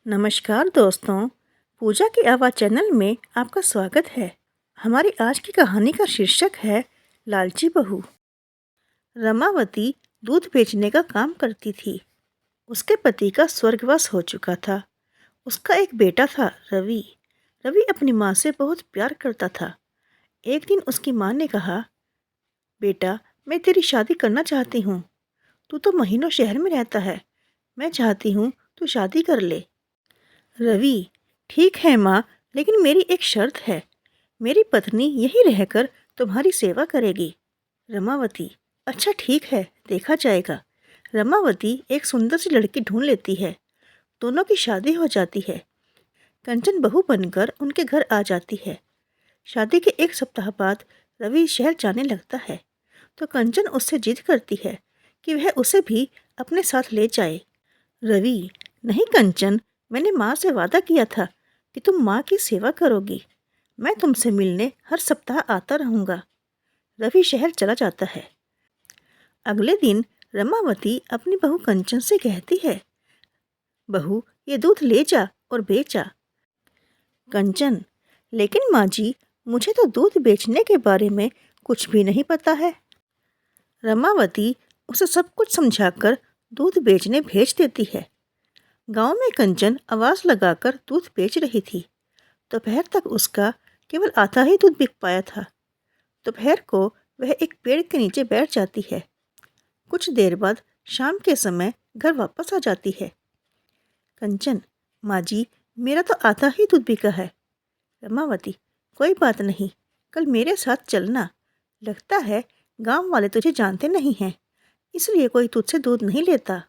नमस्कार दोस्तों, पूजा की आवाज़ चैनल में आपका स्वागत है। हमारी आज की कहानी का शीर्षक है लालची बहू। रमावती दूध बेचने का काम करती थी। उसके पति का स्वर्गवास हो चुका था। उसका एक बेटा था, रवि। रवि अपनी माँ से बहुत प्यार करता था। एक दिन उसकी माँ ने कहा, बेटा, मैं तेरी शादी करना चाहती हूँ। तू तो महीनों शहर में रहता है। मैं चाहती हूँ तू शादी कर ले। रवि, ठीक है माँ, लेकिन मेरी एक शर्त है। मेरी पत्नी यहीं रहकर तुम्हारी सेवा करेगी। रमावती, अच्छा ठीक है, देखा जाएगा। रमावती एक सुंदर सी लड़की ढूंढ लेती है। दोनों की शादी हो जाती है। कंचन बहू बनकर उनके घर आ जाती है। शादी के एक सप्ताह बाद रवि शहर जाने लगता है, तो कंचन उससे जिद करती है कि वह उसे भी अपने साथ ले जाए। रवि, नहीं कंचन, मैंने माँ से वादा किया था कि तुम माँ की सेवा करोगी। मैं तुमसे मिलने हर सप्ताह आता रहूँगा। रवि शहर चला जाता है। अगले दिन रमावती अपनी बहू कंचन से कहती है, बहू, ये दूध ले जा और बेचा। कंचन, लेकिन माँ जी, मुझे तो दूध बेचने के बारे में कुछ भी नहीं पता है। रमावती उसे सब कुछ समझाकर दूध बेचने भेज देती है। गांव में कंचन आवाज लगाकर दूध बेच रही थी। दोपहर तक उसका केवल आधा ही दूध बिक पाया था। दोपहर को वह एक पेड़ के नीचे बैठ जाती है। कुछ देर बाद शाम के समय घर वापस आ जाती है। कंचन, माँ जी, मेरा तो आधा ही दूध बिका है। रमावती, कोई बात नहीं, कल मेरे साथ चलना। लगता है गांव वाले तुझे जानते नहीं हैं, इसलिए कोई तुझसे दूध नहीं लेता।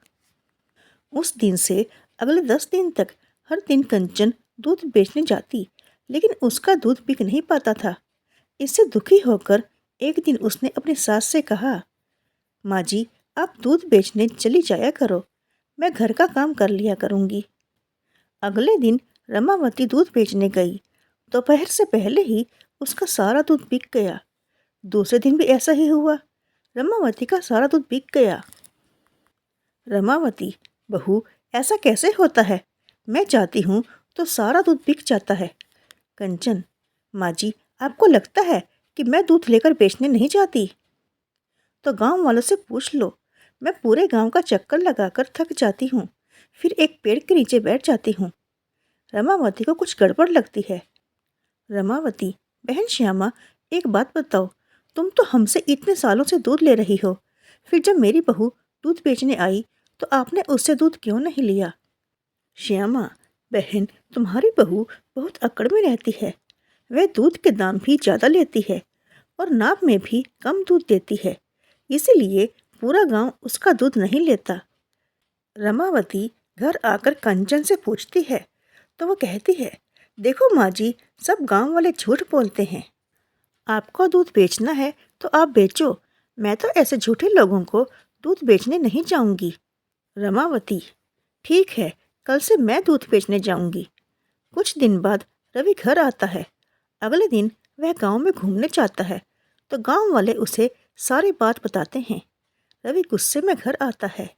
उस दिन से अगले 10 दिन तक हर दिन कंचन दूध बेचने जाती, लेकिन उसका दूध बिक नहीं पाता था। इससे दुखी होकर एक दिन उसने अपनी सास से कहा, माँ जी, आप दूध बेचने चली जाया करो, मैं घर का काम कर लिया करूँगी। अगले दिन रमावती दूध बेचने गई। दोपहर से पहले ही उसका सारा दूध बिक गया। दूसरे दिन भी ऐसा ही हुआ। रमावती का सारा दूध बिक गया। रमावती, बहू, ऐसा कैसे होता है? मैं जाती हूँ तो सारा दूध बिक जाता है। कंचन, माँ जी, आपको लगता है कि मैं दूध लेकर बेचने नहीं जाती? तो गांव वालों से पूछ लो। मैं पूरे गांव का चक्कर लगाकर थक जाती हूँ, फिर एक पेड़ के नीचे बैठ जाती हूँ। रमावती को कुछ गड़बड़ लगती है। रमावती, बहन श्यामा, एक बात बताओ, तुम तो हमसे इतने सालों से दूध ले रही हो, फिर जब मेरी बहू दूध बेचने आई तो आपने उससे दूध क्यों नहीं लिया? श्यामा, बहन, तुम्हारी बहू बहुत अकड़ में रहती है। वह दूध के दाम भी ज़्यादा लेती है और नाप में भी कम दूध देती है, इसीलिए पूरा गांव उसका दूध नहीं लेता। रमावती घर आकर कंचन से पूछती है, तो वो कहती है, देखो माँ जी, सब गांव वाले झूठ बोलते हैं। आपको दूध बेचना है तो आप बेचो, मैं तो ऐसे झूठे लोगों को दूध बेचने नहीं जाऊंगी। रमावती, ठीक है, कल से मैं दूध बेचने जाऊंगी। कुछ दिन बाद रवि घर आता है। अगले दिन वह गांव में घूमने जाता है, तो गांव वाले उसे सारी बात बताते हैं। रवि गुस्से में घर आता है।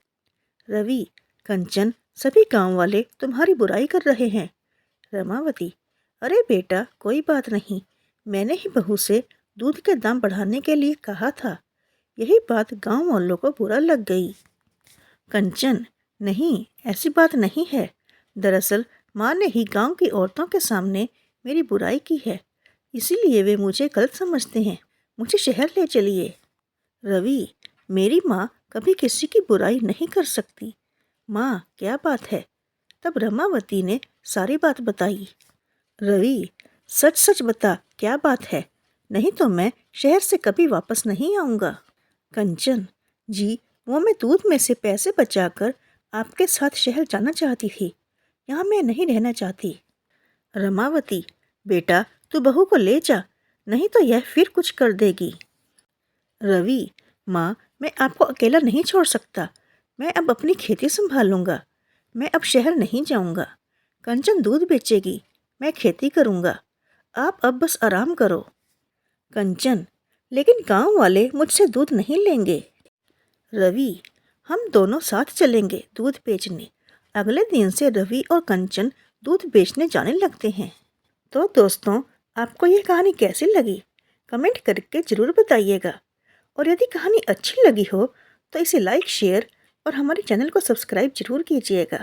रवि, कंचन, सभी गांव वाले तुम्हारी बुराई कर रहे हैं। रमावती, अरे बेटा, कोई बात नहीं, मैंने ही बहू से दूध के दाम बढ़ाने के लिए कहा था। यही बात गांव वालों को बुरा लग गई। कंचन, नहीं, ऐसी बात नहीं है। दरअसल माँ ने ही गांव की औरतों के सामने मेरी बुराई की है, इसीलिए वे मुझे गलत समझते हैं। मुझे शहर ले चलिए। रवि, मेरी माँ कभी किसी की बुराई नहीं कर सकती। माँ, क्या बात है? तब रमावती ने सारी बात बताई। रवि, सच सच बता, क्या बात है? नहीं तो मैं शहर से कभी वापस नहीं आऊँगा। कंचन, जी, वो मैं दूध में से पैसे बचाकर आपके साथ शहर जाना चाहती थी। यहाँ मैं नहीं रहना चाहती। रमावती, बेटा, तू बहू को ले जा, नहीं तो यह फिर कुछ कर देगी। रवि, माँ, मैं आपको अकेला नहीं छोड़ सकता। मैं अब अपनी खेती संभालूंगा। मैं अब शहर नहीं जाऊंगा। कंचन दूध बेचेगी, मैं खेती करूंगा। आप अब बस आराम करो। कंचन, लेकिन गांव वाले मुझसे दूध नहीं लेंगे। रवि, हम दोनों साथ चलेंगे दूध बेचने। अगले दिन से रवि और कंचन दूध बेचने जाने लगते हैं। तो दोस्तों, आपको ये कहानी कैसी लगी? कमेंट करके ज़रूर बताइएगा। और यदि कहानी अच्छी लगी हो तो इसे लाइक, शेयर और हमारे चैनल को सब्सक्राइब ज़रूर कीजिएगा।